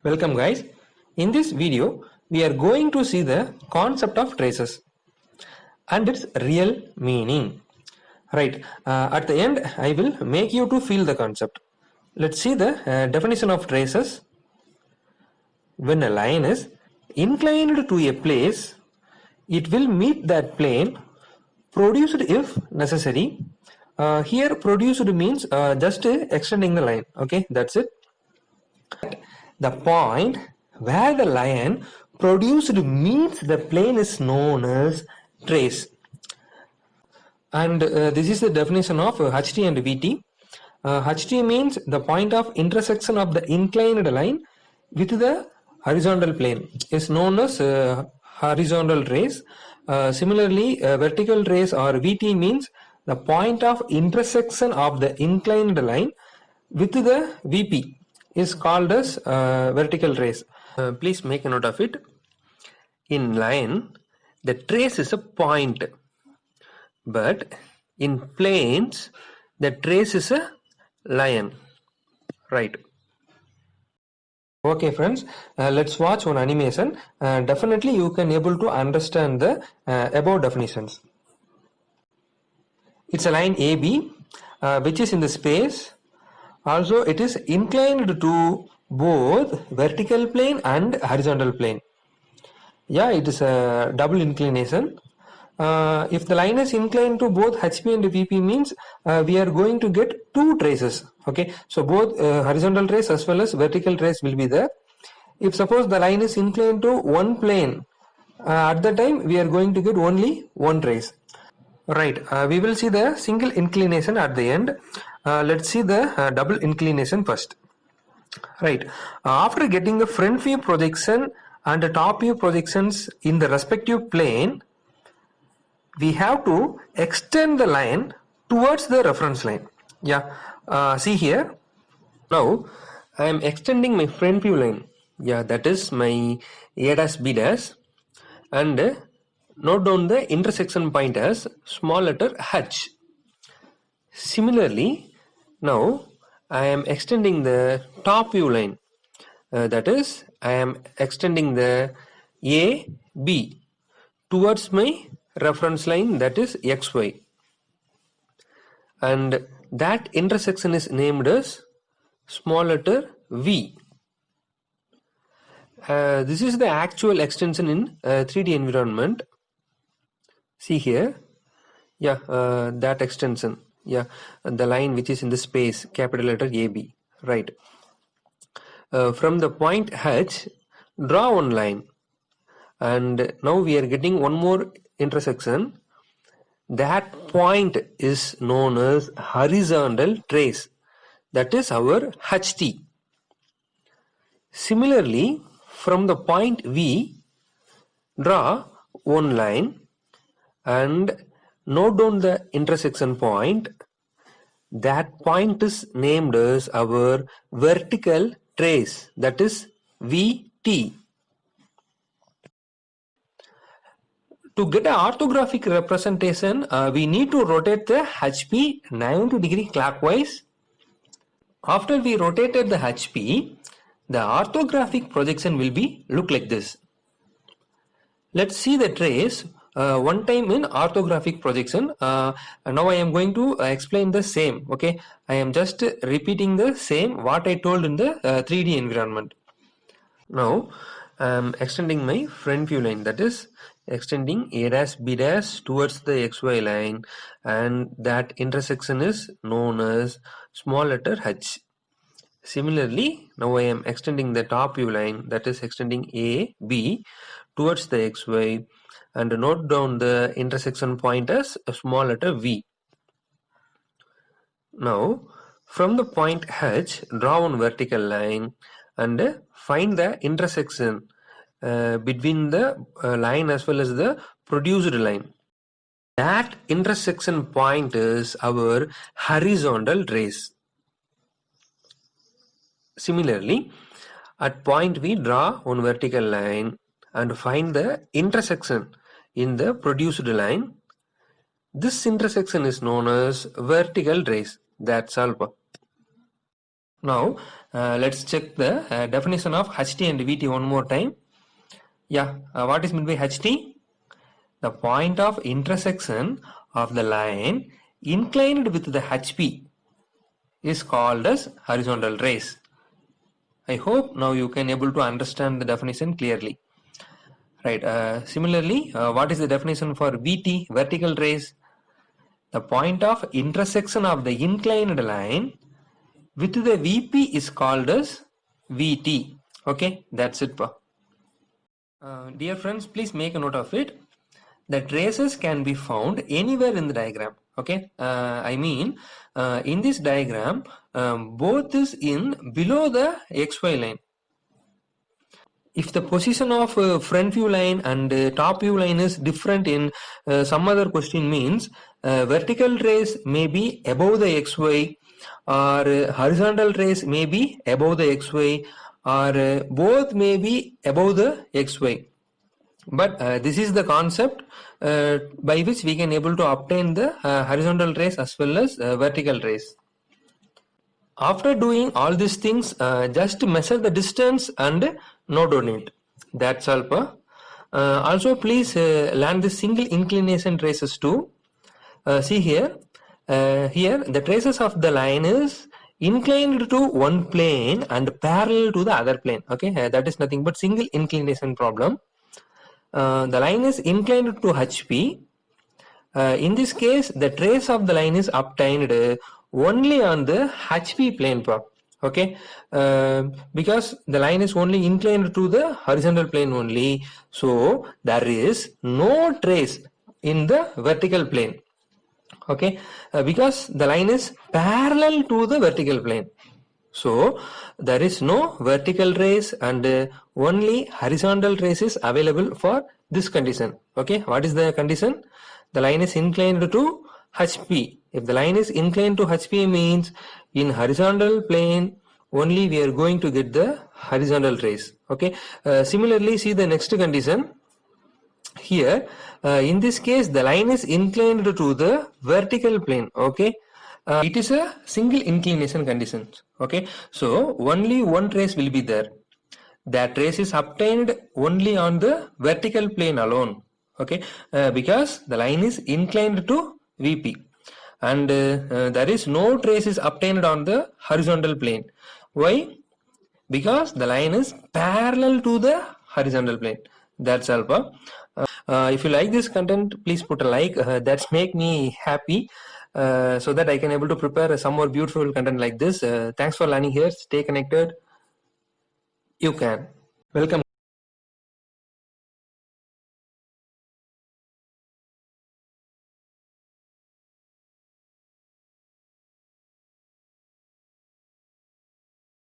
Welcome guys. In this video, we are going to see the concept of traces and its real meaning. Right. At the end, I will make you to feel the concept. Let's see the definition of traces. When a line is inclined to a place, it will meet that plane produced if necessary. Here produced means just extending the line. Okay, that's it. The point where the line produced meets the plane is known as trace. And this is the definition of HT and VT. HT means the point of intersection of the inclined line with the horizontal plane is known as horizontal trace. Similarly, vertical trace or VT means the point of intersection of the inclined line with the VP is called as vertical trace. Please make a note of it. In line, the trace is a point, but in planes, the trace is a line. Right. Okay friends, let's watch one animation. Definitely you can able to understand the above definitions. It's a line AB which is in the space. Also it is inclined to both vertical plane and horizontal plane. Yeah, it is a double inclination. If the line is inclined to both HP and VP means we are going to get two traces. Okay, so both horizontal trace as well as vertical trace will be there. If suppose the line is inclined to one plane, at the time we are going to get only one trace. Right, we will see the single inclination at the end. Let's see the double inclination first. Right, after getting the front view projection and the top view projections in the respective plane, we have to extend the line towards the reference line. Yeah, see here. Now I am extending my front view line. Yeah, that is my A dash B dash, and note down the intersection point as small letter H. Similarly, now I am extending the top view line. That is, I am extending the A B towards my reference line, that is XY, and that intersection is named as small letter V. This is the actual extension in 3D environment. See here. Yeah, that extension. Yeah, the line which is in the space, capital letter AB. Right. From the point H, draw one line, and now we are getting one more intersection. That point is known as horizontal trace, that is our HT. Similarly, from the point V, draw one line and note down the intersection point. That point is named as our vertical trace, that is VT. To get an orthographic representation, we need to rotate the HP 90 degree clockwise. After we rotated the HP, the orthographic projection will be look like this. Let's see the trace one time in orthographic projection. Now I am going to explain the same. Okay, I am just repeating the same what I told in the 3D environment. Now I am extending my front view line, that is extending A dash B dash towards the XY line, and that intersection is known as small letter H. Similarly, now I am extending the top view line, that is extending A B towards the XY, and note down the intersection point as a small letter V. Now from the point H, draw one vertical line and find the intersection between the line as well as the produced line. That intersection point is our horizontal trace. Similarly, at point we draw one vertical line and find the intersection in the produced line. This intersection is known as vertical trace. That's all. Now let's check the definition of HT and VT one more time. Yeah, what is meant by HT? The point of intersection of the line inclined with the HP is called as horizontal rays. I hope now you can able to understand the definition clearly. Right. Similarly, what is the definition for VT, vertical rays? The point of intersection of the inclined line with the VP is called as VT. Okay, that's it. Dear friends, please make a note of it. The traces can be found anywhere in the diagram. Okay, I mean in this diagram both is in below the XY line. If the position of front view line and top view line is different in some other question, means vertical rays may be above the XY, or horizontal rays may be above the XY, or both may be above the XY. But this is the concept by which we can able to obtain the horizontal rays as well as vertical rays. After doing all these things, just measure the distance and note on it. That's all. Also, please learn the single inclination traces too. See here. Here the traces of the line is inclined to one plane and parallel to the other plane. Okay, that is nothing but single inclination problem. The line is inclined to HP. In this case, the trace of the line is obtained only on the HP plane. Okay, because the line is only inclined to the horizontal plane only, so there is no trace in the vertical plane. Okay, because the line is parallel to the vertical plane, so there is no vertical rays and only horizontal rays is available for this condition. Okay, what is the condition? The line is inclined to HP. If the line is inclined to HP, means in horizontal plane only we are going to get the horizontal rays. Okay, similarly, see the next condition. Here in this case the line is inclined to the vertical plane. Okay, it is a single inclination condition. Okay, so only one trace will be there. That trace is obtained only on the vertical plane alone. Okay, because the line is inclined to VP, and there is no trace is obtained on the horizontal plane. Why? Because the line is parallel to the horizontal plane. That's all. If you like this content, please put a like. That's make me happy, so that I can able to prepare some more beautiful content like this. Thanks for learning here. Stay connected. You can. Welcome.